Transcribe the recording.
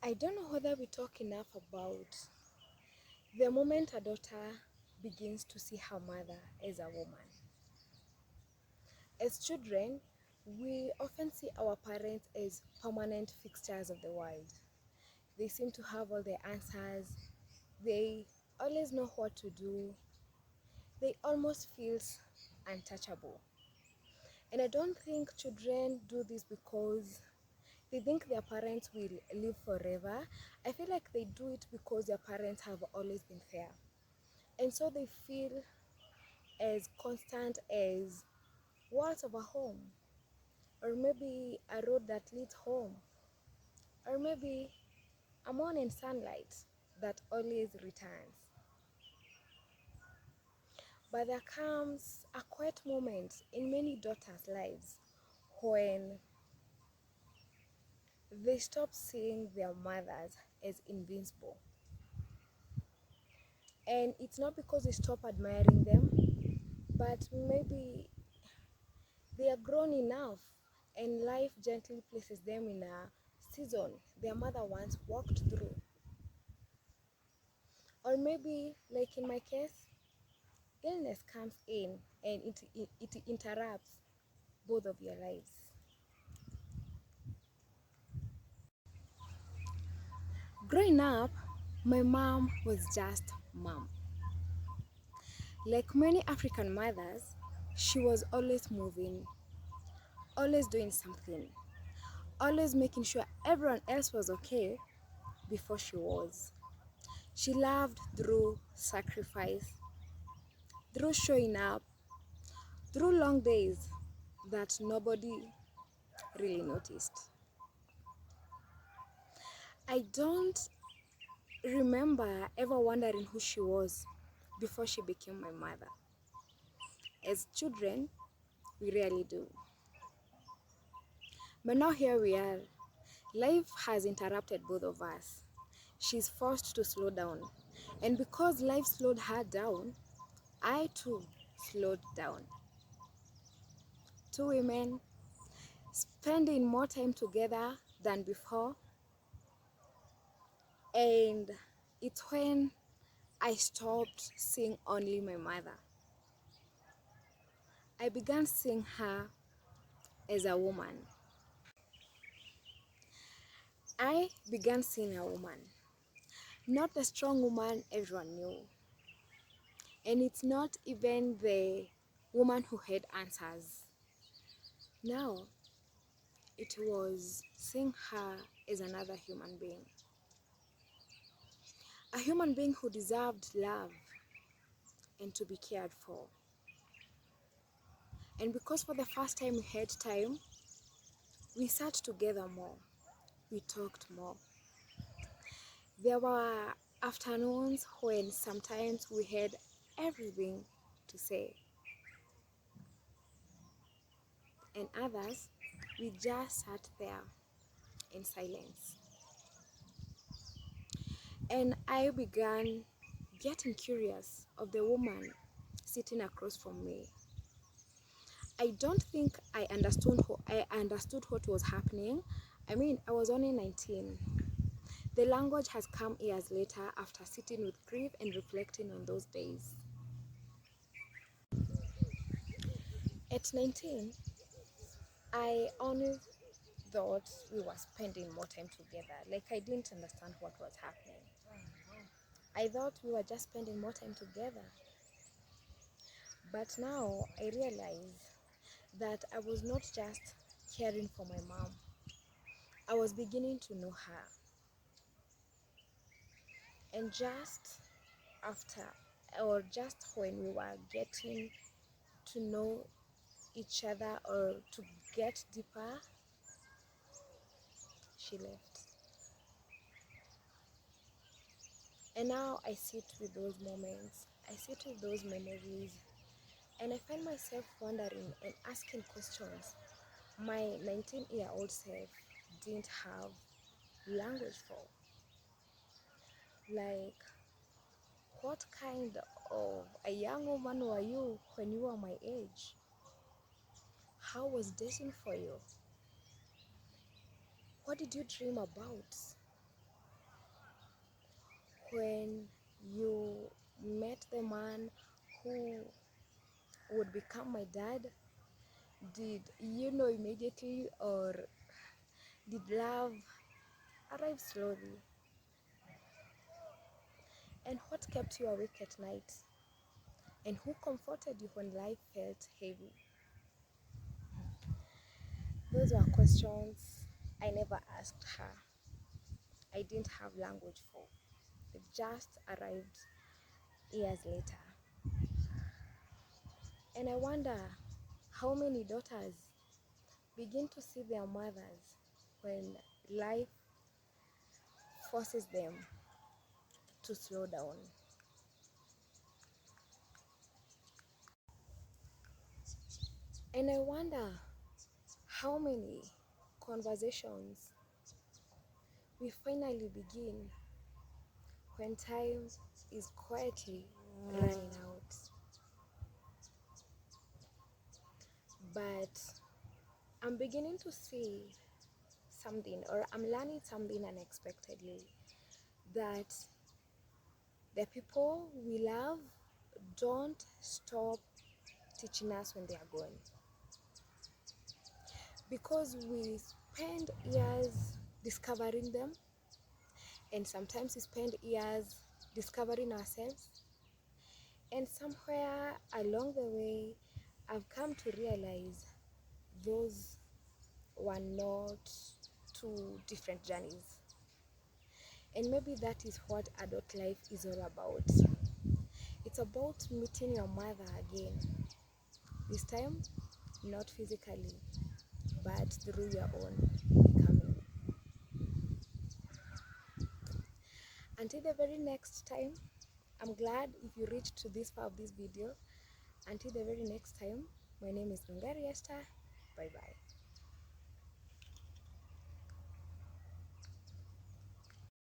I don't know whether we talk enough about the moment a daughter begins to see her mother as a woman. As children, we often see our parents as permanent fixtures of the world. They seem to have all the answers, they always know what to do, they almost feel untouchable. And I don't think children do this because they think their parents will live forever. I feel like they do it because their parents have always been there. And so they feel as constant as walls of a home, or maybe a road that leads home, or maybe a morning sunlight that always returns. But there comes a quiet moment in many daughters' lives when they stop seeing their mothers as invincible. And it's not because they stop admiring them, but maybe they are grown enough and life gently places them in a season their mother once walked through. Or maybe, like in my case, illness comes in and it interrupts both of your lives. Growing up, my mom was just mom. Like many African mothers, she was always moving, always doing something, always making sure everyone else was okay before she was. She loved through sacrifice, through showing up, through long days that nobody really noticed. I don't remember ever wondering who she was before she became my mother. As children, we rarely do. But now here we are. Life has interrupted both of us. She's forced to slow down. And because life slowed her down, I too slowed down. Two women spending more time together than before. And it's when I stopped seeing only my mother. I began seeing her as a woman. I began seeing a woman, not the strong woman everyone knew. And it's not even the woman who had answers. Now, it was seeing her as another human being. A human being who deserved love and to be cared for. And because for the first time we had time, we sat together more. We talked more. There were afternoons when sometimes we had everything to say. And others, we just sat there in silence. And I began getting curious of the woman sitting across from me. I don't think I understood what was happening. I mean, I was only 19. The language has come years later after sitting with grief and reflecting on those days. At 19, I only thought we were spending more time together. Like I didn't understand what was happening. I thought we were just spending more time together. But now I realize that I was not just caring for my mom. I was beginning to know her. And just after, or just when we were getting to know each other or to get deeper, she left. And now I sit with those moments, I sit with those memories, and I find myself wondering and asking questions my 19-year-old self didn't have language for. Like, what kind of a young woman were you when you were my age? How was dating for you? What did you dream about? when you met the man who would become my dad? Did you know immediately, or did love arrive slowly? And what kept you awake at night? And who comforted you when life felt heavy? Those were questions I never asked her. I didn't have language for. They just arrived years later. And I wonder how many daughters begin to see their mothers when life forces them to slow down. And I wonder how many conversations we finally begin when time is quietly running out. But I'm beginning to see something, or I'm learning something unexpectedly, that the people we love don't stop teaching us when they are gone. Because we spend years discovering them, and sometimes we spend years discovering ourselves. And somewhere along the way, I've come to realize those were not two different journeys. And maybe that is what adult life is all about. It's about meeting your mother again. This time, not physically, but through your own becoming. Until the very next time, I'm glad if you reached to this part of this video. Until the very next time, my name is Nungari Esther. Bye bye.